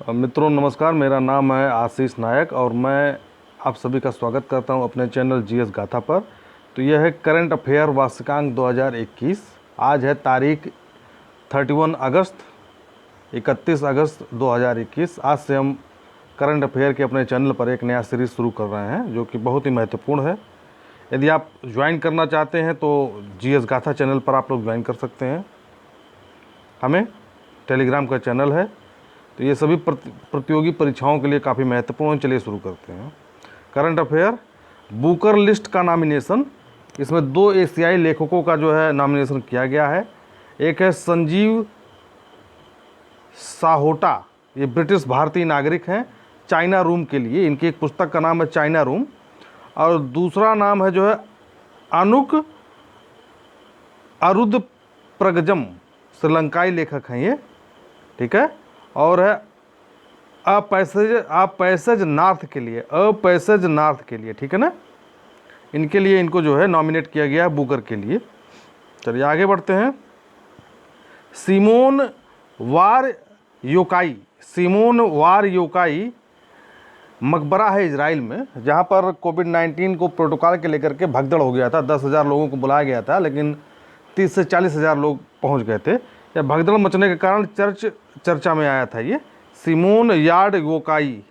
मित्रों नमस्कार, मेरा नाम है आशीष नायक और मैं आप सभी का स्वागत करता हूं अपने चैनल जीएस गाथा पर। तो यह है करंट अफेयर वार्षिकांक 2021। आज है तारीख 31 अगस्त 2021। आज से हम करंट अफेयर के अपने चैनल पर एक नया सीरीज़ शुरू कर रहे हैं जो कि बहुत ही महत्वपूर्ण है। यदि आप ज्वाइन करना चाहते हैं तो जीएस गाथा चैनल पर आप लोग ज्वाइन कर सकते हैं। हमें टेलीग्राम का चैनल है। तो ये सभी प्रतियोगी परीक्षाओं के लिए काफ़ी महत्वपूर्ण। चलिए शुरू करते हैं। करंट अफेयर, बुकर लिस्ट का नॉमिनेशन। इसमें 2 एशियाई लेखकों का जो है नॉमिनेशन किया गया है। एक है संजीव साहोटा, ये ब्रिटिश भारतीय नागरिक हैं, चाइना रूम के लिए। इनकी एक पुस्तक का नाम है चाइना रूम। और दूसरा नाम है जो है अनुक अरुद्प्रगजम, श्रीलंकाई लेखक हैं ये, ठीक है। और है अ पैसेज नॉर्थ के लिए, अ पैसेज नॉर्थ के लिए, ठीक है ना। इनके लिए इनको जो है नॉमिनेट किया गया है बुकर के लिए। चलिए आगे बढ़ते हैं। सिमोन वार योकाई मकबरा है इजराइल में, जहाँ पर कोविड-19 को प्रोटोकॉल के लेकर के भगदड़ हो गया था। 10,000 लोगों को बुलाया गया था, लेकिन 30 से 40,000 लोग पहुँच गए थे। यह भगदड़ मचने के कारण चर्चा में आया था ये सिमोन यार्ड योकाई,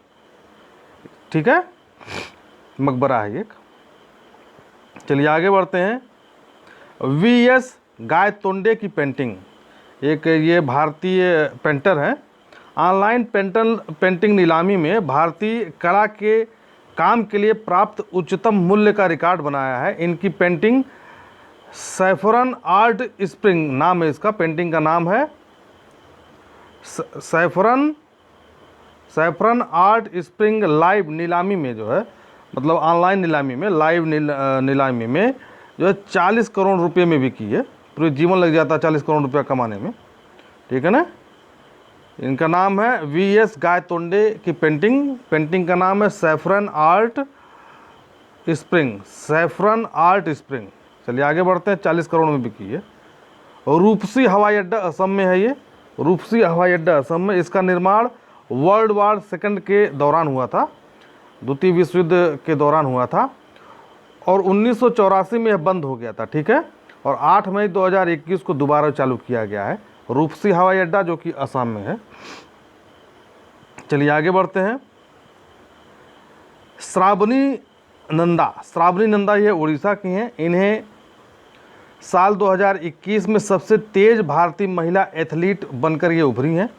ठीक है, मकबरा है एक। चलिए आगे बढ़ते हैं। वीएस गायतोंडे की पेंटिंग, एक ये भारतीय पेंटर हैं। ऑनलाइन पेंटिंग नीलामी में भारतीय कला के काम के लिए प्राप्त उच्चतम मूल्य का रिकॉर्ड बनाया है। इनकी पेंटिंग सैफरन आर्ट स्प्रिंग नाम है, इसका पेंटिंग का नाम है सैफरन आर्ट स्प्रिंग। लाइव नीलामी में जो है, मतलब ऑनलाइन नीलामी में, लाइव नीलामी में जो है 40 करोड़ रुपए में बिकी है। पूरे जीवन लग जाता है 40 करोड़ रुपया कमाने में, ठीक है ना। इनका नाम है वीएस गायतोंडे की पेंटिंग का नाम है सैफरन आर्ट स्प्रिंग। चलिए आगे बढ़ते हैं। 40 करोड़ में बिकी है। रूपसी हवाई अड्डा असम में है ये, रूपसी हवाई अड्डा असम में। इसका निर्माण वर्ल्ड वार सेकंड के दौरान हुआ था, द्वितीय विश्व युद्ध के दौरान हुआ था, और 1984 में यह बंद हो गया था, ठीक है। और 8 मई 2021 को दोबारा चालू किया गया है रूपसी हवाई अड्डा, जो कि असम में है। चलिए आगे बढ़ते हैं। श्रावणी नंदा ये उड़ीसा की हैं। इन्हें साल 2021 में सबसे तेज भारतीय महिला एथलीट बनकर ये उभरी हैं।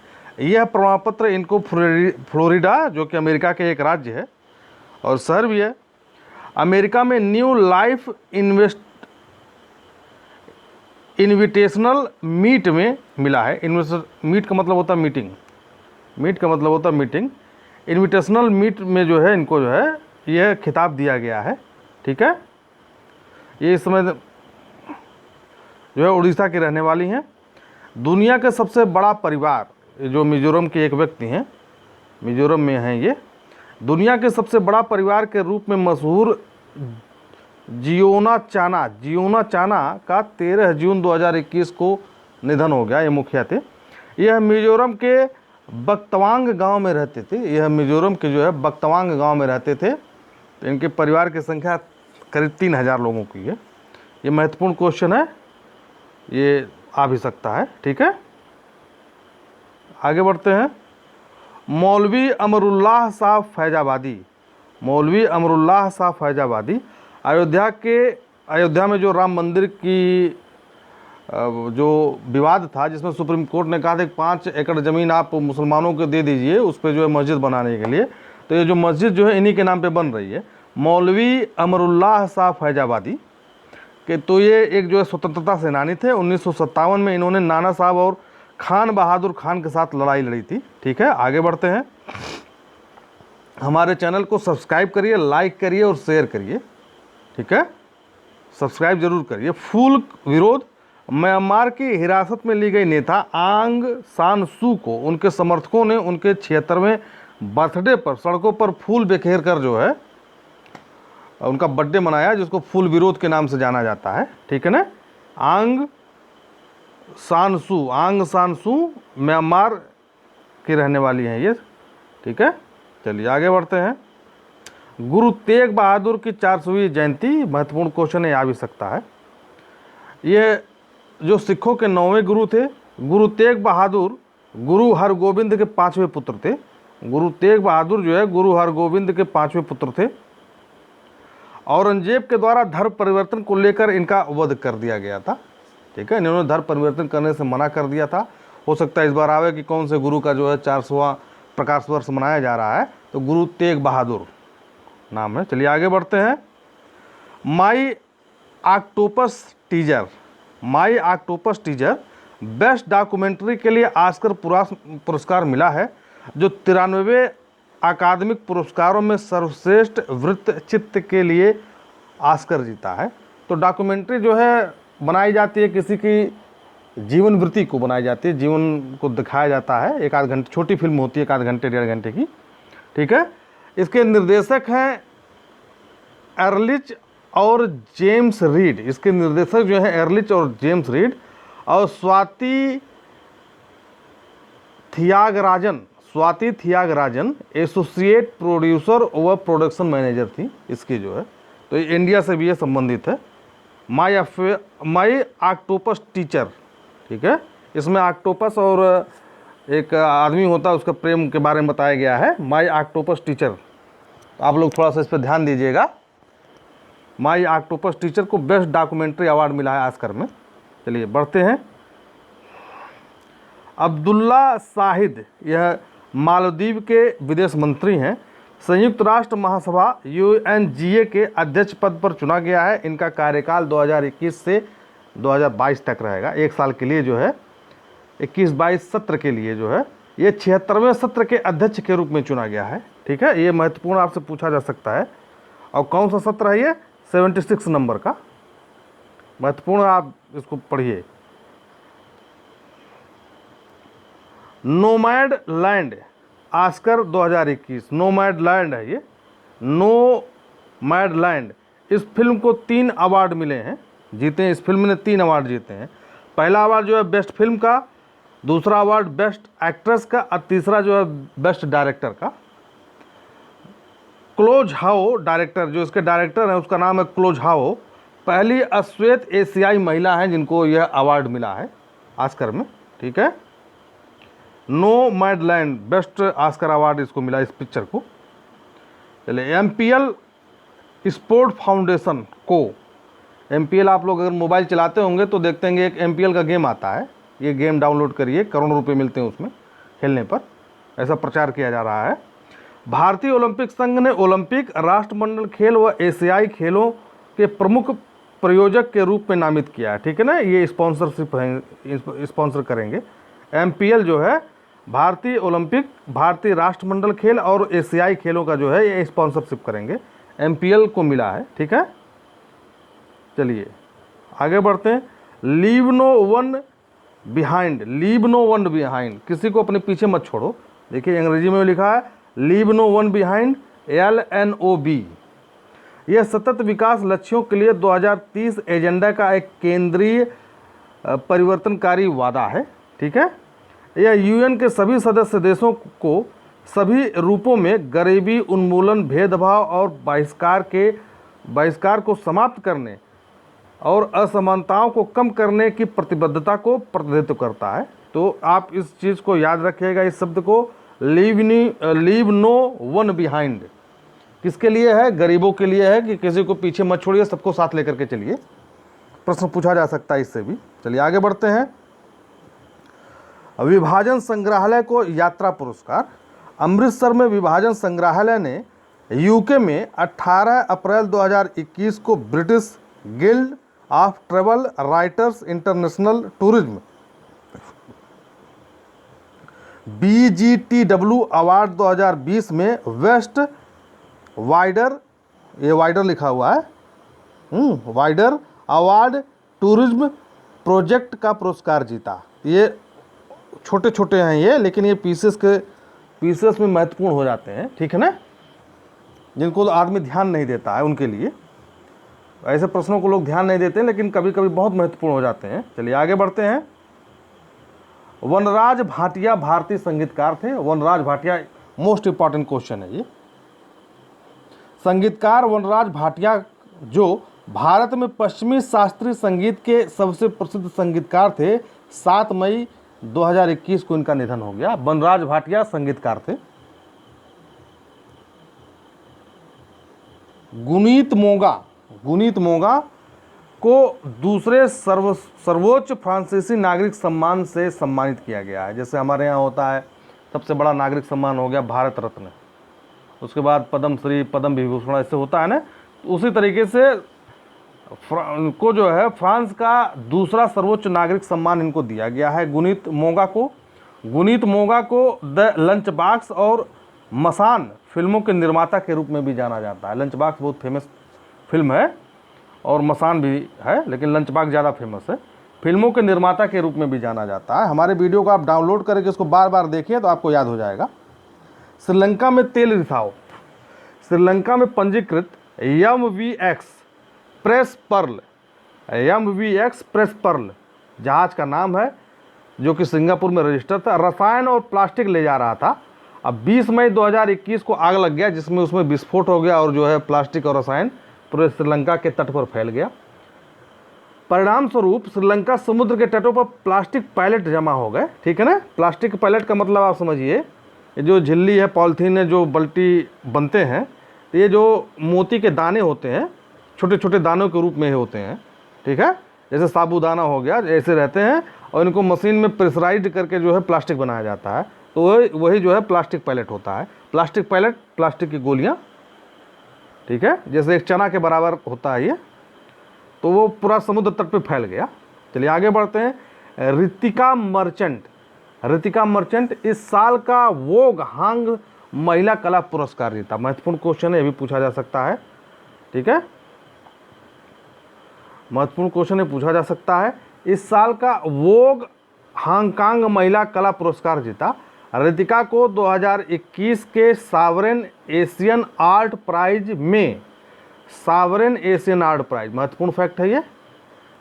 यह प्रमाण पत्र इनको फ्लोरिडा, जो कि अमेरिका के एक राज्य है और शहर भी है, अमेरिका में न्यू लाइफ इन्विटेशनल मीट में मिला है। मीट का मतलब होता है मीटिंग, इन्विटेशनल मीट में जो है इनको जो है यह खिताब दिया गया है, ठीक है। ये इस समय जो है उड़ीसा की रहने वाली हैं। दुनिया के सबसे बड़ा परिवार, जो मिजोरम के एक व्यक्ति हैं, मिजोरम में हैं ये, दुनिया के सबसे बड़ा परिवार के रूप में मशहूर जियोना चाना का 13 जून 2021 को निधन हो गया। ये मुखिया थे। यह मिजोरम के बक्तवांग गांव में रहते थे। तो इनके परिवार की संख्या करीब 3,000 लोगों की है। ये महत्वपूर्ण क्वेश्चन है, ये आ भी सकता है, ठीक है। आगे बढ़ते हैं। मौलवी अमरुल्लाह साहब फैजाबादी अयोध्या में जो राम मंदिर की जो विवाद था, जिसमें सुप्रीम कोर्ट ने कहा था कि 5 एकड़ ज़मीन आप मुसलमानों को दे दीजिए उस पर जो है मस्जिद बनाने के लिए। तो ये जो मस्जिद जो है इन्हीं के नाम पे बन रही है, मौलवी अमरुल्लाह साहब फैजाबादी के। तो ये एक जो है स्वतंत्रता सेनानी थे। 1957 में इन्होंने नाना साहब और खान बहादुर खान के साथ लड़ाई लड़ी थी, ठीक है। आगे बढ़ते हैं। हमारे चैनल को सब्सक्राइब करिए, लाइक करिए और शेयर करिए, ठीक है। सब्सक्राइब जरूर करिए। फूल विरोध, म्यांमार की हिरासत में ली गई नेता आंग सान सू को उनके समर्थकों ने उनके 76वें बर्थडे पर सड़कों पर फूल बिखेर कर जो है उनका बर्थडे मनाया, जिसको फूल विरोध के नाम से जाना जाता है, ठीक है ना। आंग सान सू म्यांमार की रहने वाली हैं ये, ठीक है, चलिए आगे बढ़ते हैं। गुरु तेग बहादुर की 400वीं जयंती, महत्वपूर्ण क्वेश्चन है, आ भी सकता है। ये जो सिखों के 9वें गुरु थे, गुरु तेग बहादुर गुरु हरगोविंद के 5वें पुत्र थे। गुरु तेग बहादुर जो है गुरु हरगोविंद के 5वें पुत्र थे। औरंगजेब के द्वारा धर्म परिवर्तन को लेकर इनका वध कर दिया गया था। ठीक है, इन्होंने धर्म परिवर्तन करने से मना कर दिया था। हो सकता है इस बार आवे कि कौन से गुरु का जो है 400वां प्रकाश वर्ष मनाया जा रहा है, तो गुरु तेग बहादुर नाम है। चलिए आगे बढ़ते हैं। माई ऑक्टोपस टीजर, माई ऑक्टोपस टीजर बेस्ट डॉक्यूमेंट्री के लिए ऑस्कर पुरस्कार मिला है, जो 93वें अकादमिक पुरस्कारों में सर्वश्रेष्ठ वृत्त चित्र के लिए ऑस्कर जीता है। तो डॉक्यूमेंट्री जो है बनाई जाती है, किसी की जीवन वृत्ति को बनाई जाती है, जीवन को दिखाया जाता है। एक आध घंटे छोटी फिल्म होती है, एक आध घंटे 1.5 घंटे की। ठीक है, इसके निर्देशक हैं एर्लिच और जेम्स रीड। इसके निर्देशक जो है एर्लिच और जेम्स रीड, और स्वाति थियागराजन एसोसिएट प्रोड्यूसर व प्रोडक्शन मैनेजर थी इसकी जो है। तो ये इंडिया से भी ये संबंधित है। माई ऑक्टोपस टीचर, ठीक है, इसमें ऑक्टोपस और एक आदमी होता है, उसका प्रेम के बारे में बताया गया है। माई ऑक्टोपस टीचर, आप लोग थोड़ा सा इस पर ध्यान दीजिएगा। माई ऑक्टोपस टीचर को बेस्ट डॉक्यूमेंट्री अवार्ड मिला है ऑस्कर में। चलिए बढ़ते हैं। अब्दुल्ला शाहिद, यह मालदीव के विदेश मंत्री हैं। संयुक्त राष्ट्र महासभा UNGA के अध्यक्ष पद पर चुना गया है। इनका कार्यकाल 2021 से 2022 तक रहेगा, 1 साल के लिए जो है 21-22 सत्र के लिए जो है ये 76वें सत्र के अध्यक्ष के रूप में चुना गया है। ठीक है, ये महत्वपूर्ण आपसे पूछा जा सकता है। और कौन सा सत्र है ये? 76 नंबर का, महत्वपूर्ण, आप इसको पढ़िए। Nomad land Oscar 2021, nomad land है ये, नोमैड लैंड। इस फिल्म को 3 अवार्ड मिले हैं, जीते हैं। इस फिल्म ने 3 अवार्ड जीते हैं। पहला अवार्ड जो है बेस्ट फिल्म का, दूसरा अवार्ड बेस्ट एक्ट्रेस का, और तीसरा जो है बेस्ट डायरेक्टर का। क्लोज हाओ डायरेक्टर, जो इसके डायरेक्टर हैं उसका नाम है क्लोज हाओ, पहली अश्वेत एशियाई महिला है जिनको यह अवार्ड मिला है ऑस्कर में। ठीक है, नोमैडलैंड बेस्ट ऑस्कर अवार्ड इसको मिला, इस पिक्चर को। चलिए, MPL स्पोर्ट फाउंडेशन को, MPL आप लोग अगर मोबाइल चलाते होंगे तो देखते हैं एक MPL का गेम आता है। ये गेम डाउनलोड करिए, करोड़ों रुपए मिलते हैं उसमें खेलने पर, ऐसा प्रचार किया जा रहा है। भारतीय ओलंपिक संघ ने ओलंपिक, राष्ट्रमंडल खेल व एशियाई खेलों के प्रमुख प्रयोजक के रूप में नामित किया है। ठीक है ना, ये स्पॉन्सरशिप है, स्पॉन्सर करेंगे। MPL जो है भारतीय ओलंपिक, भारतीय राष्ट्रमंडल खेल और एशियाई खेलों का जो है ये स्पॉन्सरशिप करेंगे, MPL को मिला है। ठीक है, चलिए आगे बढ़ते हैं। Leave no one behind, leave no one behind, किसी को अपने पीछे मत छोड़ो। देखिए अंग्रेजी में लिखा है leave no one behind, LNOB। यह सतत विकास लक्ष्यों के लिए 2030 एजेंडा का एक केंद्रीय परिवर्तनकारी वादा है। ठीक है, यह UN के सभी सदस्य देशों को सभी रूपों में गरीबी उन्मूलन, भेदभाव और बहिष्कार को समाप्त करने और असमानताओं को कम करने की प्रतिबद्धता को प्रतिनिधित्व करता है। तो आप इस चीज़ को याद रखिएगा, इस शब्द को, लीव नो वन बिहाइंड। किसके लिए है? गरीबों के लिए है कि किसी को पीछे मत छोड़िए, सबको साथ लेकर के चलिए। प्रश्न पूछा जा सकता है इससे भी। चलिए आगे बढ़ते हैं। विभाजन संग्रहालय को यात्रा पुरस्कार। अमृतसर में विभाजन संग्रहालय ने UK में 18 अप्रैल 2021 को British guild of travel writers international tourism BGTW award 2020 में वेस्ट वाइडर, ये वाइडर लिखा हुआ है, वाइडर अवार्ड टूरिज्म प्रोजेक्ट का पुरस्कार जीता। ये छोटे छोटे हैं ये, लेकिन ये पीसेस में महत्वपूर्ण हो जाते हैं। ठीक है ना, जिनको आदमी ध्यान नहीं देता है उनके लिए। ऐसे प्रश्नों को लोग ध्यान नहीं देते हैं, लेकिन कभी कभी बहुत महत्वपूर्ण हो जाते हैं। चलिए आगे बढ़ते हैं। वनराज भाटिया भारतीय संगीतकार थे। वनराज भाटिया मोस्ट इंपॉर्टेंट क्वेश्चन है ये। संगीतकार वनराज भाटिया जो भारत में पश्चिमी शास्त्रीय संगीत के सबसे प्रसिद्ध संगीतकार थे, 7 मई 2021 को इनका निधन हो गया। वनराज भाटिया संगीतकार थे। गुनीत मोंगा को दूसरे सर्वोच्च फ्रांसीसी नागरिक सम्मान से सम्मानित किया गया है। जैसे हमारे यहाँ होता है सबसे बड़ा नागरिक सम्मान हो गया भारत रत्न, उसके बाद पद्म श्री, पद्म विभूषण, ऐसे होता है ना। उसी तरीके से को जो है फ्रांस का दूसरा सर्वोच्च नागरिक सम्मान इनको दिया गया है गुनीत मोंगा को द लंच बॉक्स और मसान फिल्मों के निर्माता के रूप में भी जाना जाता है। लंच बॉक्स बहुत फेमस फिल्म है और मसान भी है, लेकिन लंच बॉक्स ज़्यादा फेमस है। फिल्मों के निर्माता के रूप में भी जाना जाता है। हमारे वीडियो को आप डाउनलोड करके इसको बार बार देखिए तो आपको याद हो जाएगा। श्रीलंका में तेल रिसाव, श्रीलंका में पंजीकृत MVX प्रेस पर्ल जहाज का नाम है, जो कि सिंगापुर में रजिस्टर था, रसायन और प्लास्टिक ले जा रहा था। अब 20 मई 2021 को आग लग गया, जिसमें उसमें विस्फोट हो गया और जो है प्लास्टिक और रसायन पूरे श्रीलंका के तट पर फैल गया। परिणाम स्वरूप श्रीलंका समुद्र के तटों पर प्लास्टिक पैलेट जमा हो गए। ठीक है ना। प्लास्टिक पैलेट का मतलब आप समझिए, ये जो झिल्ली है, पॉलीथीन है, जो बल्टी बनते हैं, ये जो मोती के दाने होते हैं, छोटे छोटे दानों के रूप में ही होते हैं। ठीक है, जैसे साबूदाना हो गया, ऐसे रहते हैं और इनको मशीन में प्रेशराइज्ड करके जो है प्लास्टिक बनाया जाता है। तो वही जो है प्लास्टिक पैलेट होता है। प्लास्टिक पैलेट, प्लास्टिक की गोलियां, ठीक है, जैसे एक चना के बराबर होता है ये। तो वो पूरा समुद्र तट पे फैल गया। चलिए आगे बढ़ते हैं। ऋतिका मर्चेंट इस साल का वोग हांग महिला कला पुरस्कार जीता। महत्वपूर्ण क्वेश्चन है, ये भी पूछा जा सकता है। ठीक है, महत्वपूर्ण क्वेश्चन है, पूछा जा सकता है। इस साल का वोग हांगकांग महिला कला पुरस्कार जीता। ऋतिका को 2021 के सावरेन एशियन आर्ट प्राइज में, सावरेन एशियन आर्ट प्राइज महत्वपूर्ण फैक्ट है ये,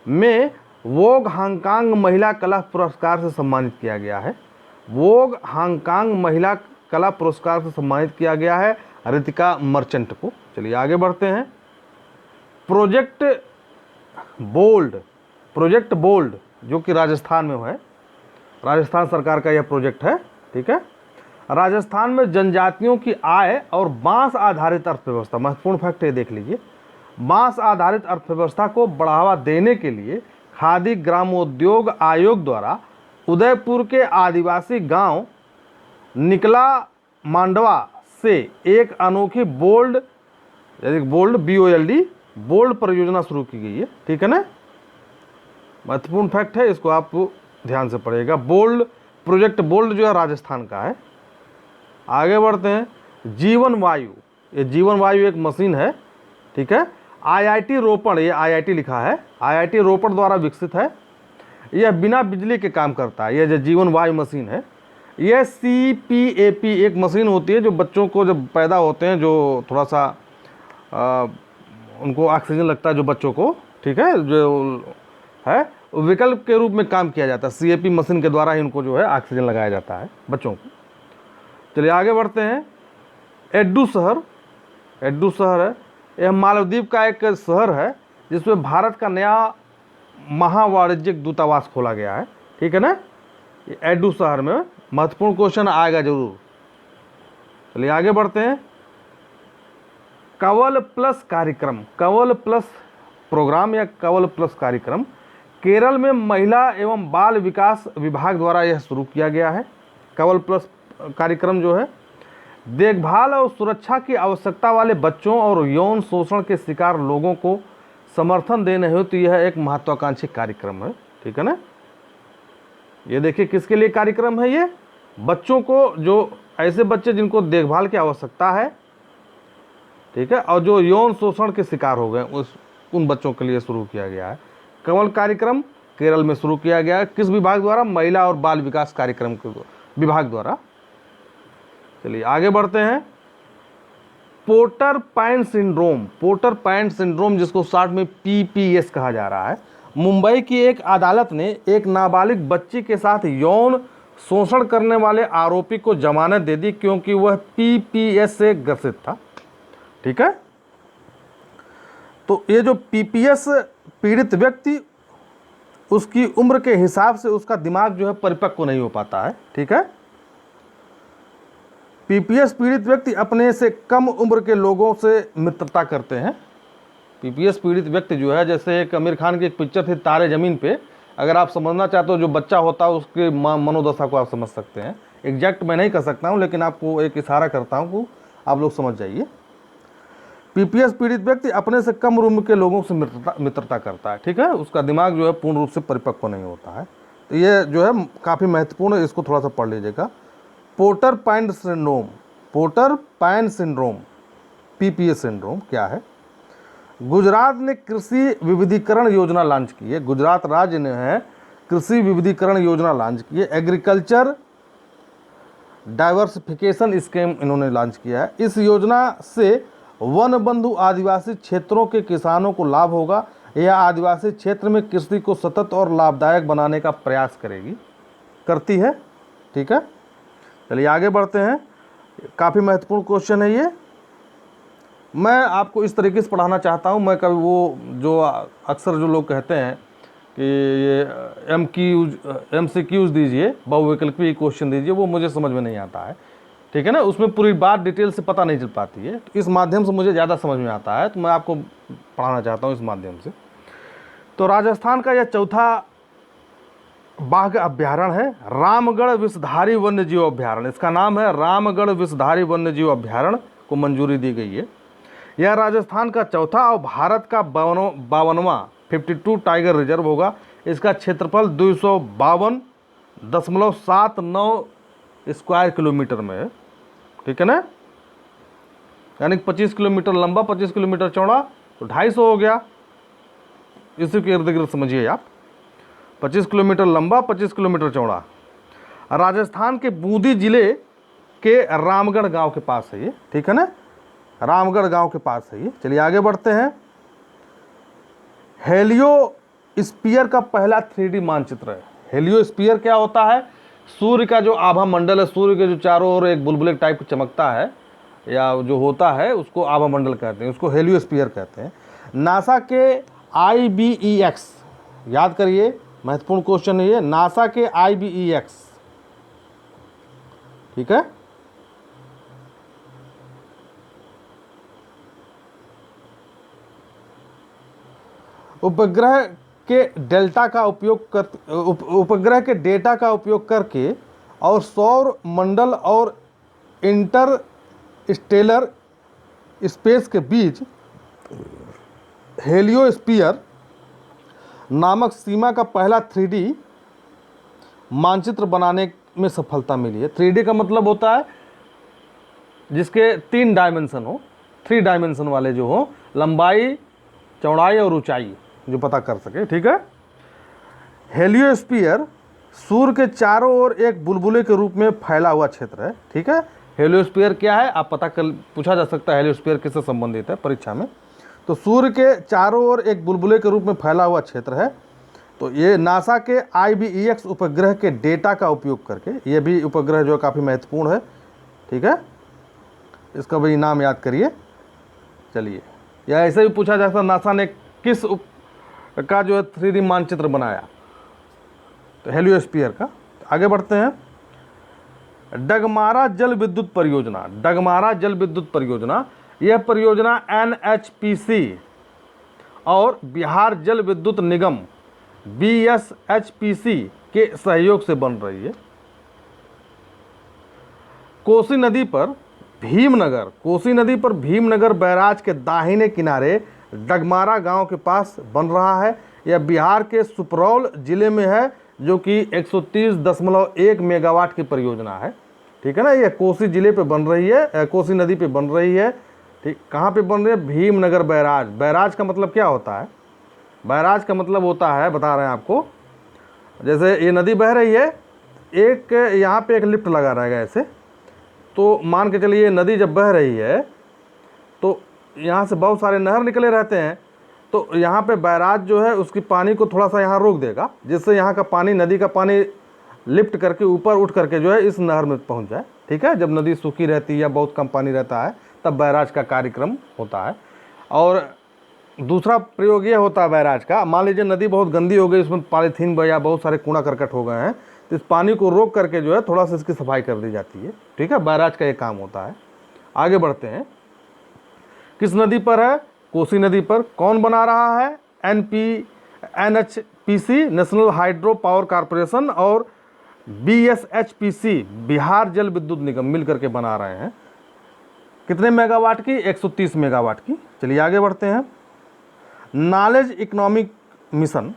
में वोग हांगकांग महिला कला पुरस्कार से सम्मानित किया गया है। वोग हांगकांग महिला कला पुरस्कार से सम्मानित किया गया है ऋतिका मर्चेंट को। चलिए आगे बढ़ते हैं। प्रोजेक्ट बोल्ड जो कि राजस्थान में है, राजस्थान सरकार का यह प्रोजेक्ट है। ठीक है, राजस्थान में जनजातियों की आय और बांस आधारित अर्थव्यवस्था, महत्वपूर्ण फैक्ट है, देख लीजिए। बांस आधारित अर्थव्यवस्था को बढ़ावा देने के लिए खादी ग्रामोद्योग आयोग द्वारा उदयपुर के आदिवासी गांव निकला मांडवा से एक अनोखी बोल्ड बोल्ड परियोजना शुरू की गई है। ठीक है ना, महत्वपूर्ण फैक्ट है, इसको आप ध्यान से पढ़िएगा। प्रोजेक्ट बोल्ड जो है राजस्थान का है। आगे बढ़ते हैं। जीवन वायु एक मशीन है। ठीक है, IIT रोपड़, ये IIT लिखा है, IIT रोपड़ द्वारा विकसित है। यह बिना बिजली के काम करता है। यह जो जीवन वायु मशीन है, यह CPAP एक मशीन होती है जो बच्चों को जब पैदा होते हैं, जो थोड़ा सा उनको ऑक्सीजन लगता है जो बच्चों को, ठीक है, जो है विकल्प के रूप में काम किया जाता है। CAP मशीन के द्वारा ही उनको जो है ऑक्सीजन लगाया जाता है बच्चों को। चलिए आगे बढ़ते हैं। एड्डू शहर है, यह मालदीव का एक शहर है जिसमें भारत का नया महावाणिज्यिक दूतावास खोला गया है। ठीक है ना, एड्डू शहर में महत्वपूर्ण क्वेश्चन आएगा जरूर। चलिए आगे बढ़ते हैं। कवल प्लस प्रोग्राम या कवल प्लस कार्यक्रम केरल में महिला एवं बाल विकास विभाग द्वारा यह शुरू किया गया है। कवल प्लस कार्यक्रम जो है देखभाल और सुरक्षा की आवश्यकता वाले बच्चों और यौन शोषण के शिकार लोगों को समर्थन देने हेतु यह एक महत्वाकांक्षी कार्यक्रम है। ठीक है ना, ये देखिए किसके लिए कार्यक्रम है ये, बच्चों को, जो ऐसे बच्चे जिनको देखभाल की आवश्यकता है, ठीक है, और जो यौन शोषण के शिकार हो गए उन बच्चों के लिए शुरू किया गया है। कवल कार्यक्रम केरल में शुरू किया गया है। किस विभाग द्वारा? महिला और बाल विकास कार्यक्रम के विभाग द्वारा। चलिए आगे बढ़ते हैं। पोर्टर पाइन सिंड्रोम जिसको शॉर्ट में PPS कहा जा रहा है, मुंबई की एक अदालत ने एक नाबालिग बच्ची के साथ यौन शोषण करने वाले आरोपी को जमानत दे दी क्योंकि वह पीपीएस से ग्रसित था। ठीक है, तो ये जो पीपीएस पीड़ित व्यक्ति, उसकी उम्र के हिसाब से उसका दिमाग जो है परिपक्व नहीं हो पाता है। ठीक है, पीपीएस पीड़ित व्यक्ति अपने से कम उम्र के लोगों से मित्रता करते हैं। पीपीएस पीड़ित व्यक्ति जो है, जैसे एक आमिर खान की एक पिक्चर थी तारे ज़मीन पे, अगर आप समझना चाहते हो जो बच्चा होता है उसके मनोदशा को आप समझ सकते हैं। एग्जैक्ट मैं नहीं कर सकता हूँ, लेकिन आपको एक इशारा करता हूँ कि आप लोग समझ जाइए। पीपीएस पीड़ित व्यक्ति अपने से कम उम्र के लोगों से मित्रता करता है। ठीक है, उसका दिमाग जो है पूर्ण रूप से परिपक्व नहीं होता है। तो ये जो है काफ़ी महत्वपूर्ण है, इसको थोड़ा सा पढ़ लीजिएगा। Porter pine syndrome, porter pine syndrome, PPS syndrome क्या है? गुजरात ने कृषि विविधीकरण योजना लॉन्च की है। गुजरात राज्य ने है कृषि विविधीकरण योजना लॉन्च की है। एग्रीकल्चर डाइवर्सिफिकेशन स्कीम इन्होंने लॉन्च किया है। इस योजना से वन बंधु आदिवासी क्षेत्रों के किसानों को लाभ होगा। यह आदिवासी क्षेत्र में कृषि को सतत और लाभदायक बनाने का प्रयास करती है। ठीक है, चलिए आगे बढ़ते हैं। काफ़ी महत्वपूर्ण क्वेश्चन है ये। मैं आपको इस तरीके से पढ़ाना चाहता हूँ। मैं कभी वो जो अक्सर जो लोग कहते हैं कि ये MCQs दीजिए, बहुविकल्पी क्वेश्चन दीजिए, वो मुझे समझ में नहीं आता है। ठीक है ना, उसमें पूरी बात डिटेल से पता नहीं चल पाती है। तो इस माध्यम से मुझे ज़्यादा समझ में आता है, तो मैं आपको पढ़ाना चाहता हूँ इस माध्यम से। तो राजस्थान का यह चौथा बाघ अभ्यारण्य है, रामगढ़ विषधारी वन्यजीव अभ्यारण्य। इसका नाम है रामगढ़ विषधारी वन्यजीव अभ्यारण्य को मंजूरी दी गई है। यह राजस्थान का चौथा और भारत का 52वां 52 टाइगर रिजर्व होगा। इसका क्षेत्रफल 252.79 स्क्वायर किलोमीटर में है। ठीक है ना, यानी 25 किलोमीटर लंबा, 25 किलोमीटर चौड़ा, तो 250 हो गया। इसी के इर्द गिर्द समझिए आप, 25 किलोमीटर लंबा, 25 किलोमीटर चौड़ा। राजस्थान के बूंदी जिले के रामगढ़ गांव के पास है ये। ठीक है ना, रामगढ़ गांव के पास है ये। चलिए आगे बढ़ते हैं। हेलियोस्फीयर का पहला 3D मानचित्र है। हेलियोस्फीयर क्या होता है? सूर्य का जो आभा मंडल है, सूर्य के जो चारों ओर एक बुलबुले टाइप का चमकता है या जो होता है, उसको आभा मंडल कहते हैं, उसको हेलियोस्फीयर कहते हैं। नासा के IBEX, याद करिए, महत्वपूर्ण क्वेश्चन है ये, नासा के IBEX। ठीक है, उपग्रह के डेटा का उपयोग करके और सौर मंडल और इंटरस्टेलर स्पेस के बीच हेलियोस्फीयर नामक सीमा का पहला 3D मानचित्र बनाने में सफलता मिली है। 3D का मतलब होता है जिसके 3 डायमेंशन हो, 3 डायमेंशन वाले जो हो, लंबाई, चौड़ाई और ऊंचाई जो पता कर सके। ठीक है, हेलियोस्फीयर सूर्य के चारों ओर एक बुलबुले के रूप में फैला हुआ क्षेत्र है। ठीक है, हेलियोस्फीयर क्या है आप पता कर, पूछा जा सकता है हेलियोस्फीयर किससे संबंधित है परीक्षा में। तो सूर्य के चारों ओर एक बुलबुले के रूप में फैला हुआ क्षेत्र है। तो ये नासा के IBEX उपग्रह के डेटा का उपयोग करके, ये भी उपग्रह जो काफ़ी महत्वपूर्ण है। ठीक है, इसका भी नाम याद करिए। चलिए, या ऐसे भी पूछा जा सकता नासा ने किस का जो है 3D मानचित्र बनाया, तो हेलियोस्फीयर का। आगे बढ़ते हैं। डगमारा जल विद्युत परियोजना, डगमारा जल विद्युत परियोजना, यह परियोजना NHPC और बिहार जल विद्युत निगम BSHPC के सहयोग से बन रही है। कोसी नदी पर भीमनगर बैराज के दाहिने किनारे डगमारा गांव के पास बन रहा है। यह बिहार के सुपौल जिले में है, जो कि 130.1 मेगावाट की परियोजना है। ठीक है ना, यह कोसी जिले पे बन रही है, कोसी नदी पे बन रही है। ठीक, कहाँ पे बन रही है? भीमनगर बैराज। बैराज का मतलब क्या होता है? बैराज का मतलब होता है, बता रहे हैं आपको, जैसे ये नदी बह रही है, एक यहाँ पे एक लिफ्ट लगा रहेगा ऐसे, तो मान के चलिए नदी जब बह रही है तो यहाँ से बहुत सारे नहर निकले रहते हैं, तो यहाँ पे बैराज जो है उसकी पानी को थोड़ा सा यहाँ रोक देगा, जिससे यहाँ का पानी, नदी का पानी लिफ्ट करके ऊपर उठ करके जो है इस नहर में पहुंच जाए। ठीक है, जब नदी सूखी रहती है या बहुत कम पानी रहता है तब बैराज का कार्यक्रम होता है। और दूसरा प्रयोग ये होता है बैराज का, मान लीजिए नदी बहुत गंदी हो गई, उसमें पॉलीथीन या बहुत सारे कूड़ा करकट हो गए हैं, तो इस पानी को रोक करके जो है थोड़ा सा इसकी सफाई कर दी जाती है। ठीक है, बैराज का ये काम होता है। आगे बढ़ते हैं, किस नदी पर है? कोसी नदी पर। कौन बना रहा है? NHPC national hydro power corporation और BSHPC बिहार जल विद्युत निगम मिल करके बना रहे हैं। कितने मेगावाट की? 130 मेगावाट की। चलिए आगे बढ़ते हैं। नॉलेज इकोनॉमिक मिशन,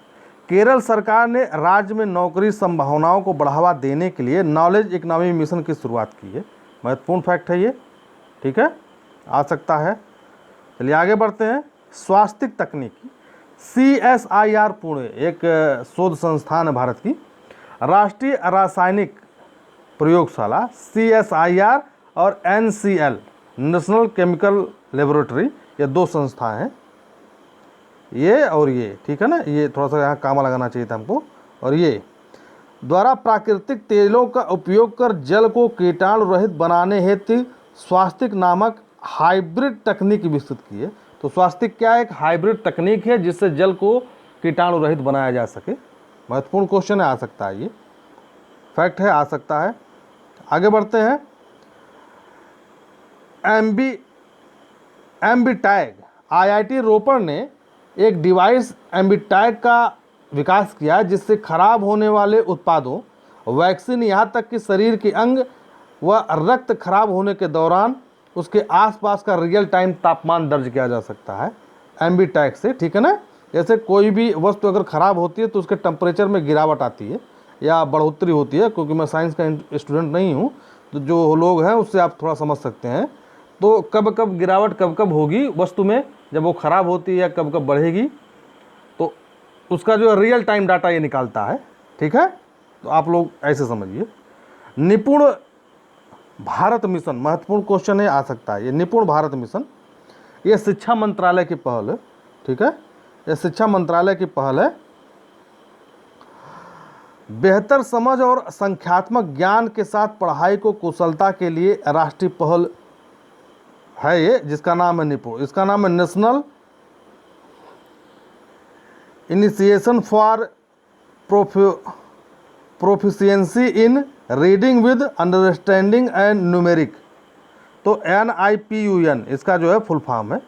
केरल सरकार ने राज्य में नौकरी संभावनाओं को बढ़ावा देने के लिए नॉलेज इकोनॉमी मिशन की शुरुआत की है। महत्वपूर्ण फैक्ट है ये। ठीक है, आ सकता है। चलिए आगे बढ़ते हैं। स्वास्थ्य तकनीकी, CSIR पुणे एक शोध संस्थान है भारत की। राष्ट्रीय रासायनिक प्रयोगशाला CSIR और NCL नेशनल केमिकल लेबोरेटरी, ये दो संस्थाएं हैं, ये और ये। ठीक है ना, ये थोड़ा सा यहाँ कामा लगाना चाहिए था हमको। और ये द्वारा प्राकृतिक तेलों का उपयोग कर जल को कीटाणु रहित बनाने हेतु स्वास्तिक नामक हाइब्रिड तकनीक विकसित की है। तो स्वास्तिक क्या है? एक हाइब्रिड तकनीक है जिससे जल को कीटाणु रहित बनाया जा सके। महत्वपूर्ण क्वेश्चन है, आ सकता है, ये फैक्ट है, आ सकता है। आगे बढ़ते हैं। एम्बीटैग, IIT रोपड़ ने एक डिवाइस एम्बीटैग का विकास किया जिससे खराब होने वाले उत्पादों, वैक्सीन, यहाँ तक कि शरीर के अंग व रक्त खराब होने के दौरान उसके आसपास का रियल टाइम तापमान दर्ज किया जा सकता है एम्बीटैग से। ठीक है ना, जैसे कोई भी वस्तु अगर ख़राब होती है तो उसके टेम्परेचर में गिरावट आती है या बढ़ोतरी होती है। क्योंकि मैं साइंस का स्टूडेंट नहीं हूँ, तो जो लोग हैं उससे आप थोड़ा समझ सकते हैं। तो कब कब गिरावट कब कब होगी वस्तु में, जब वो ख़राब होती है या कब कब बढ़ेगी, तो उसका जो रियल टाइम डाटा ये निकालता है। ठीक है, तो आप लोग ऐसे समझिए। निपुण भारत मिशन, महत्वपूर्ण क्वेश्चन है, आ सकता है ये। निपुण भारत मिशन ये शिक्षा मंत्रालय की पहल है। ठीक है, ये शिक्षा मंत्रालय की पहल है। बेहतर समझ और संख्यात्मक ज्ञान के साथ पढ़ाई को कुशलता के लिए राष्ट्रीय पहल है ये, जिसका नाम है निपुण। इसका नाम है national initiation for proficiency in reading with understanding and numeric. तो NIPUN इसका जो है फुल फॉर्म है।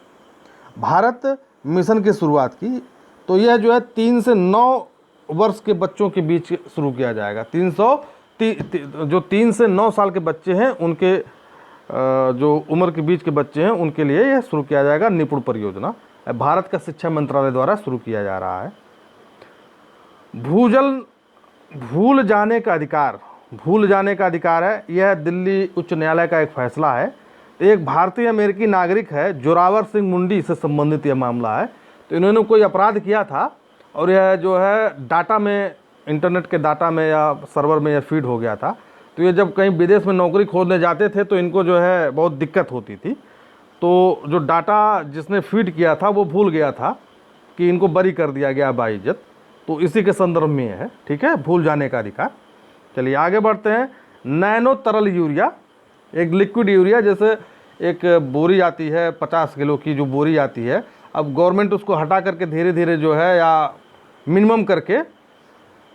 भारत मिशन की शुरुआत की, तो यह जो है 3 से 9 वर्ष के बच्चों के बीच शुरू किया जाएगा। 3 से 9 साल के बच्चे हैं, उनके जो उम्र के बीच के बच्चे हैं उनके लिए यह शुरू किया जाएगा। निपुण परियोजना भारत का शिक्षा मंत्रालय द्वारा शुरू किया जा रहा है। भूल जाने का अधिकार, भूल जाने का अधिकार है, यह दिल्ली उच्च न्यायालय का एक फैसला है। एक भारतीय अमेरिकी नागरिक है जोरावर सिंह मुंडी से संबंधित यह मामला है। तो इन्होंने कोई अपराध किया था और यह जो है डाटा में, इंटरनेट के डाटा में या सर्वर में यह फीड हो गया था। तो ये जब कहीं विदेश में नौकरी खोजने जाते थे तो इनको जो है बहुत दिक्कत होती थी। तो जो डाटा जिसने फीड किया था वो भूल गया था कि इनको बरी कर दिया गया बाइज्जत। तो इसी के संदर्भ में है। ठीक है, भूल जाने का अधिकार। चलिए आगे बढ़ते हैं। नैनो तरल यूरिया, एक लिक्विड यूरिया, जैसे एक बोरी आती है 50 किलो की जो बोरी आती है, अब गवर्नमेंट उसको हटा करके धीरे धीरे जो है या मिनिमम करके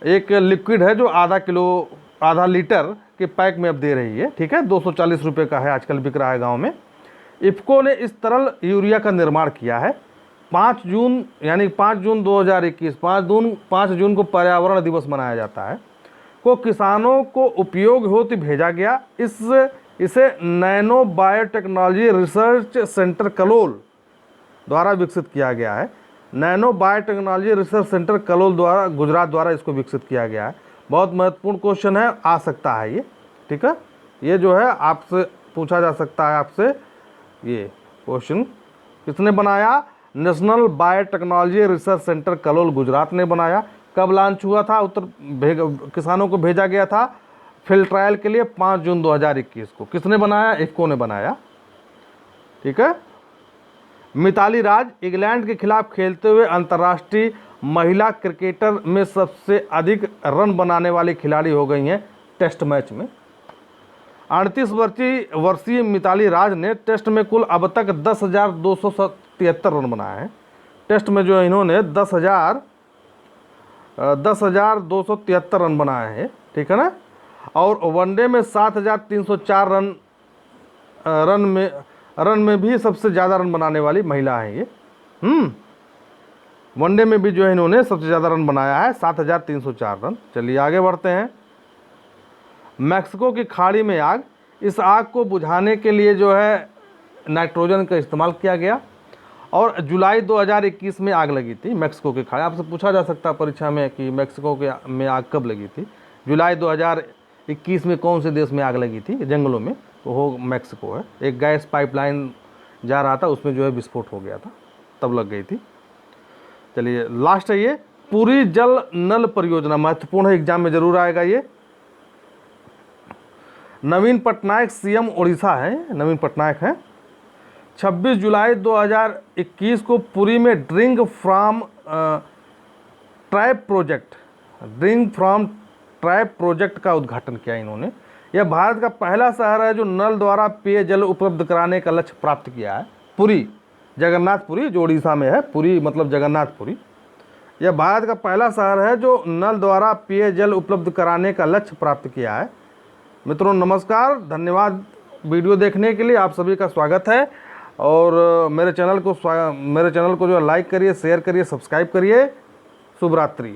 एक लिक्विड है जो आधा लीटर के पैक में अब दे रही है। ठीक है, 240 रुपये का है, आजकल बिक रहा है गाँव में। इफ्को ने इस तरल यूरिया का निर्माण किया है। 5 जून यानी 5 जून 2021, 5 जून को पर्यावरण दिवस मनाया जाता है, को किसानों को उपयोग हेतु भेजा गया। इसे nano biotechnology research centre Kalol द्वारा विकसित किया गया है। Nano biotechnology research centre Kalol द्वारा, गुजरात द्वारा इसको विकसित किया गया है। बहुत महत्वपूर्ण क्वेश्चन है, आ सकता है ये। ठीक है, ये जो है आपसे पूछा जा सकता है आपसे, ये क्वेश्चन किसने बनाया? National biotechnology research centre Kalol Gujarat ने बनाया। कब लॉन्च हुआ था? किसानों को भेजा गया था फील्ड ट्रायल के लिए 5 जून 2021 को। किसने बनाया? इफ्को ने बनाया। ठीक है, मिताली राज इंग्लैंड के खिलाफ खेलते हुए अंतर्राष्ट्रीय महिला क्रिकेटर में सबसे अधिक रन बनाने वाली खिलाड़ी हो गई हैं टेस्ट मैच में। 38 वर्षीय मिताली राज ने टेस्ट में कुल अब तक 10,273 रन बनाए हैं। टेस्ट में जो इन्होंने 10,273 रन बनाए हैं, ठीक है ना। और वनडे में 7,304 रन में भी सबसे ज़्यादा रन बनाने वाली महिला है ये। वनडे में भी जो है इन्होंने सबसे ज़्यादा रन बनाया है, 7,304 रन। चलिए आगे बढ़ते हैं। मैक्सिको की खाड़ी में आग, इस आग को बुझाने के लिए जो है नाइट्रोजन का इस्तेमाल किया गया और जुलाई 2021 में आग लगी थी मैक्सिको की खाड़ी। आपसे पूछा जा सकता है परीक्षा में कि मैक्सिको के में आग कब लगी थी। जुलाई 2021 में कौन से देश में आग लगी थी जंगलों में, तो वो मैक्सिको है। एक गैस पाइपलाइन जा रहा था, उसमें जो है विस्फोट हो गया था, तब लग गई थी। चलिए लास्ट है ये पुरी जल नल परियोजना, महत्वपूर्ण है, एग्जाम में जरूर आएगा ये। नवीन पटनायक सीएम उड़ीसा है, नवीन पटनायक हैं। 26 जुलाई 2021 को पुरी में ड्रिंक फ्रॉम ट्रैप प्रोजेक्ट का उद्घाटन किया इन्होंने। यह भारत का पहला शहर है जो नल द्वारा पेयजल उपलब्ध कराने का लक्ष्य प्राप्त किया है। पुरी, जगन्नाथपुरी जो उड़ीसा में है, पुरी मतलब जगन्नाथपुरी। यह भारत का पहला शहर है जो नल द्वारा पेयजल उपलब्ध कराने का लक्ष्य प्राप्त किया है। मित्रों नमस्कार, धन्यवाद वीडियो देखने के लिए, आप सभी का स्वागत है। और मेरे चैनल को जो लाइक करिए, शेयर करिए, सब्सक्राइब करिए। शुभ रात्रि।